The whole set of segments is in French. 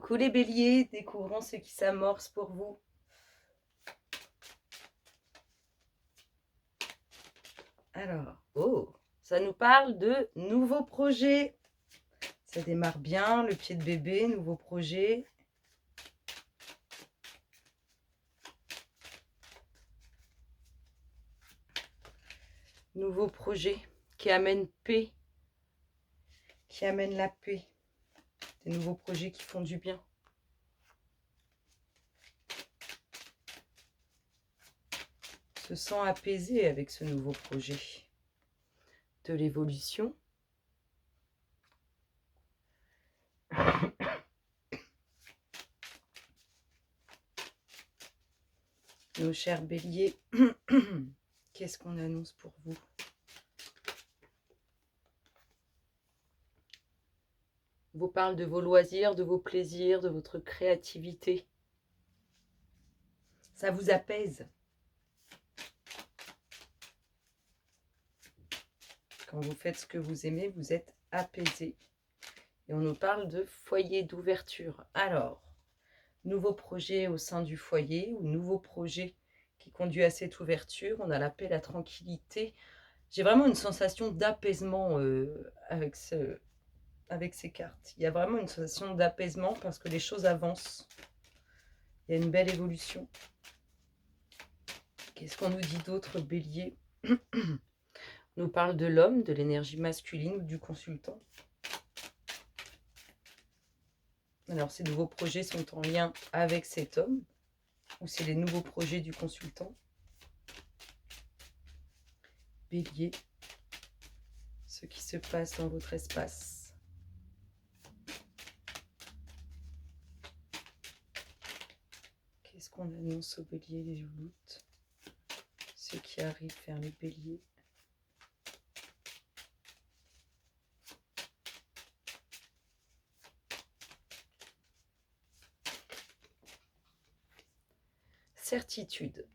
Coucou les béliers, découvrons ce qui s'amorce pour vous. Alors, ça nous parle de nouveaux projets. Ça démarre bien, le pied de bébé, nouveau projet. Nouveau projet qui amène paix, qui amène la paix. Des nouveaux projets qui font du bien. Se sent apaisé avec ce nouveau projet. De l'évolution. Nos chers béliers, qu'est-ce qu'on annonce pour vous? Vous parle de vos loisirs, de vos plaisirs, de votre créativité. Ça vous apaise. Quand vous faites ce que vous aimez, vous êtes apaisé. Et on nous parle de foyer d'ouverture. Alors, nouveau projet au sein du foyer ou nouveau projet qui conduit à cette ouverture. On a la paix, la tranquillité. J'ai vraiment une sensation d'apaisement avec ces cartes. Il y a vraiment une sensation d'apaisement parce que les choses avancent. Il y a une belle évolution. Qu'est-ce qu'on nous dit d'autre, bélier? On nous parle de l'homme, de l'énergie masculine ou du consultant. Alors, ces nouveaux projets sont en lien avec cet homme ou c'est les nouveaux projets du consultant? Bélier, ce qui se passe dans votre espace. Qu'est-ce qu'on annonce aux béliers, les louloutes? Ce qui arrive vers les béliers. Certitude.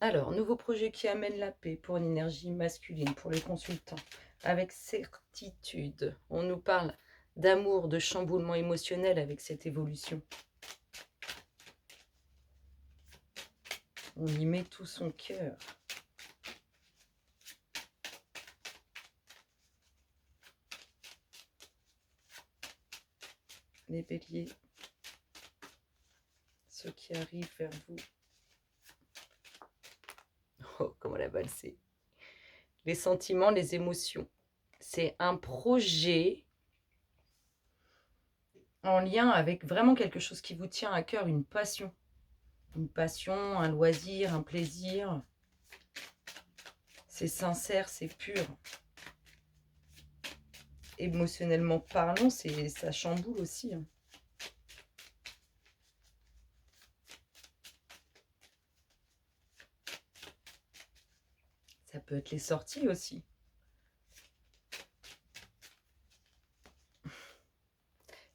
Alors, nouveau projet qui amène la paix pour une énergie masculine, pour les consultants. Avec certitude, on nous parle d'amour, de chamboulement émotionnel avec cette évolution. On y met tout son cœur. Les béliers, ceux qui arrivent vers vous. Oh, comment la balle c'est. Les sentiments, les émotions. C'est un projet en lien avec vraiment quelque chose qui vous tient à cœur, une passion. Une passion, un loisir, un plaisir. C'est sincère, c'est pur. Émotionnellement parlant, ça chamboule aussi. Ça peut être les sorties aussi.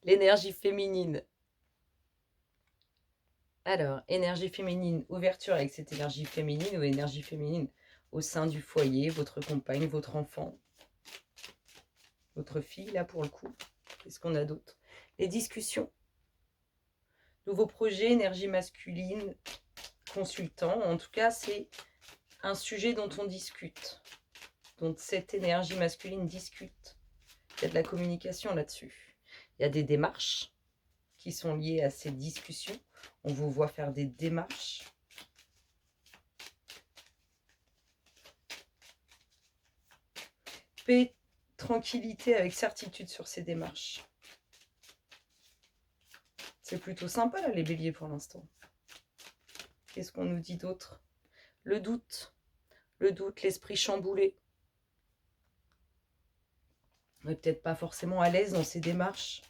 L'énergie féminine. Alors, énergie féminine, ouverture avec cette énergie féminine ou énergie féminine au sein du foyer, votre compagne, votre enfant, votre fille, là pour le coup. Qu'est-ce qu'on a d'autre? Les discussions. Nouveau projet, énergie masculine, consultant. En tout cas, c'est un sujet dont on discute. Dont cette énergie masculine discute. Il y a de la communication là-dessus. Il y a des démarches qui sont liées à ces discussions. On vous voit faire des démarches. Paix, tranquillité avec certitude sur ces démarches. C'est plutôt sympa là les béliers pour l'instant. Qu'est-ce qu'on nous dit d'autre? Le doute, l'esprit chamboulé. On n'est peut-être pas forcément à l'aise dans ces démarches.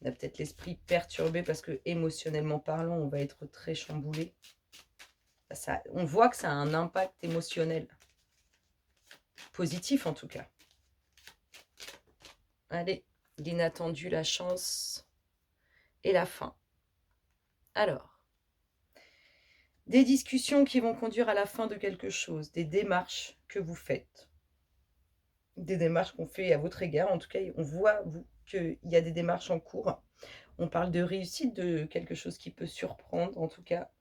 On a peut-être l'esprit perturbé parce que émotionnellement parlant, on va être très chamboulé. On voit que ça a un impact émotionnel. Positif en tout cas. Allez, l'inattendu, la chance et la fin. Alors, des discussions qui vont conduire à la fin de quelque chose, des démarches que vous faites. Des démarches qu'on fait à votre égard, en tout cas, on voit qu'il y a des démarches en cours. On parle de réussite, de quelque chose qui peut surprendre. En tout cas,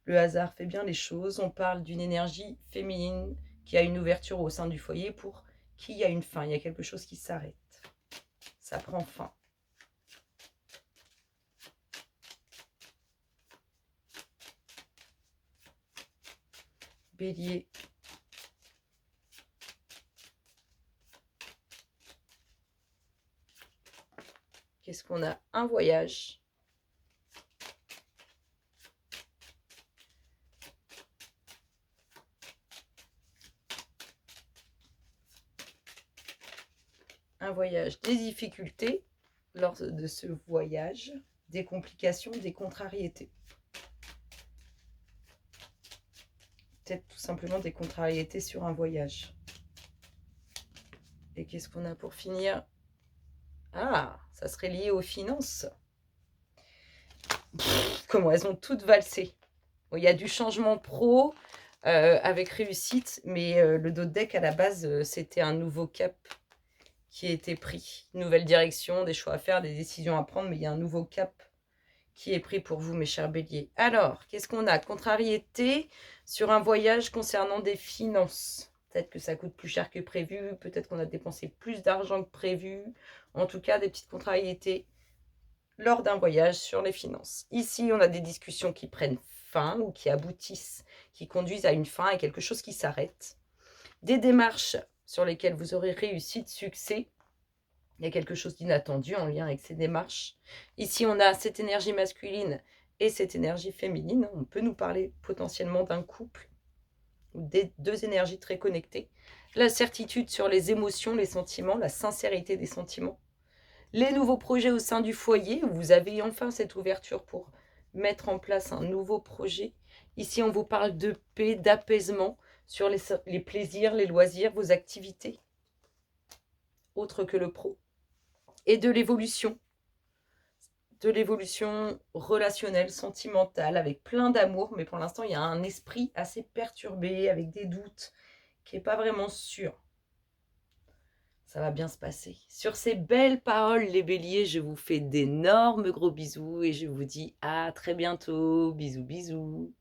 le hasard fait bien les choses. On parle d'une énergie féminine qui a une ouverture au sein du foyer pour qui il y a une fin. Il y a quelque chose qui s'arrête. Ça prend fin. Bélier. Qu'est-ce qu'on a? Un voyage. Un voyage, des difficultés lors de ce voyage, des complications, des contrariétés. Peut-être tout simplement des contrariétés sur un voyage. Et qu'est-ce qu'on a pour finir? Ah, ça serait lié aux finances. Comment elles ont toutes valsé. Bon, il y a du changement pro avec réussite, mais le dos de deck à la base, c'était un nouveau cap qui a été pris. Une nouvelle direction, des choix à faire, des décisions à prendre, mais il y a un nouveau cap qui est pris pour vous, mes chers béliers. Alors, qu'est-ce qu'on a? Contrariété sur un voyage concernant des finances. Peut-être que ça coûte plus cher que prévu, peut-être qu'on a dépensé plus d'argent que prévu. En tout cas, des petites contrariétés lors d'un voyage sur les finances. Ici, on a des discussions qui prennent fin ou qui aboutissent, qui conduisent à une fin et quelque chose qui s'arrête. Des démarches sur lesquelles vous aurez réussite, succès. Il y a quelque chose d'inattendu en lien avec ces démarches. Ici, on a cette énergie masculine et cette énergie féminine. On peut nous parler potentiellement d'un couple ou des deux énergies très connectées. La certitude sur les émotions, les sentiments, la sincérité des sentiments. Les nouveaux projets au sein du foyer, où vous avez enfin cette ouverture pour mettre en place un nouveau projet. Ici, on vous parle de paix, d'apaisement sur les plaisirs, les loisirs, vos activités, autres que le pro. Et de l'évolution relationnelle, sentimentale, avec plein d'amour, mais pour l'instant, il y a un esprit assez perturbé, avec des doutes, qui n'est pas vraiment sûr. Ça va bien se passer. Sur ces belles paroles, les béliers, je vous fais d'énormes gros bisous et je vous dis à très bientôt. Bisous, bisous.